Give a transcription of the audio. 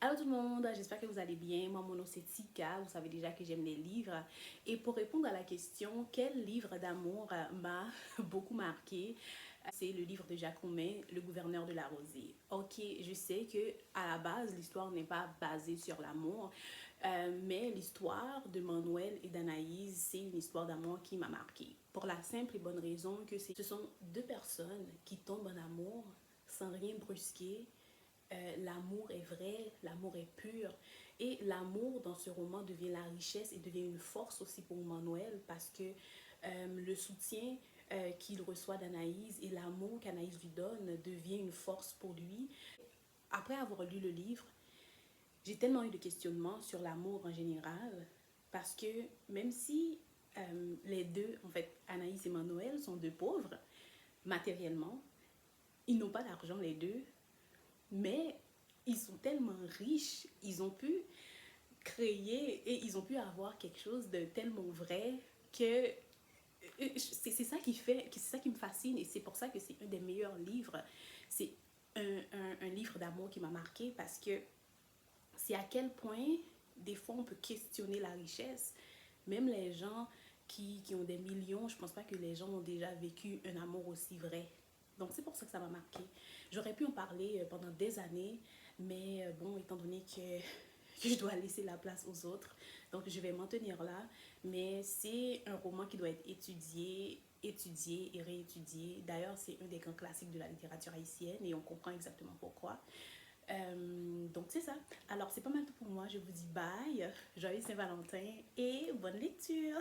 Allô tout le monde, j'espère que vous allez bien. Moi, mon nom c'est Tika, vous savez déjà que j'aime les livres. Et pour répondre à la question, quel livre d'amour m'a beaucoup marqué, c'est le livre de Jacques Roumain, Le gouverneur de la Rosée. Ok, je sais que à la base, l'histoire n'est pas basée sur l'amour, mais l'histoire de Manuel et d'Anaïs, c'est une histoire d'amour qui m'a marqué. Pour la simple et bonne raison que ce sont deux personnes qui tombent en amour sans rien brusquer. L'amour est vrai, l'amour est pur. Et l'amour dans ce roman devient la richesse et devient une force aussi pour Manuel parce que le soutien qu'il reçoit d'Anaïs et l'amour qu'Anaïs lui donne devient une force pour lui. Après avoir lu le livre, j'ai tellement eu de questionnements sur l'amour en général parce que même si les deux, en fait, Anaïs et Manuel sont deux pauvres matériellement, ils n'ont pas d'argent les deux, mais ils sont tellement riches, ils ont pu créer et ils ont pu avoir quelque chose de tellement vrai que c'est ça qui fait, c'est ça qui me fascine et c'est pour ça que c'est un des meilleurs livres. C'est un livre d'amour qui m'a marqué parce que c'est à quel point des fois on peut questionner la richesse. Même les gens qui ont des millions, je pense pas que les gens ont déjà vécu un amour aussi vrai. Donc c'est pour ça que ça m'a marqué. J'aurais pu en parler pendant des années, mais bon, étant donné que je dois laisser la place aux autres, donc je vais m'en tenir là. Mais c'est un roman qui doit être étudié, étudié et réétudié. D'ailleurs, c'est un des grands classiques de la littérature haïtienne et on comprend exactement pourquoi. Donc c'est ça. Alors c'est pas mal tout pour moi. Je vous dis bye, joyeux Saint-Valentin et bonne lecture.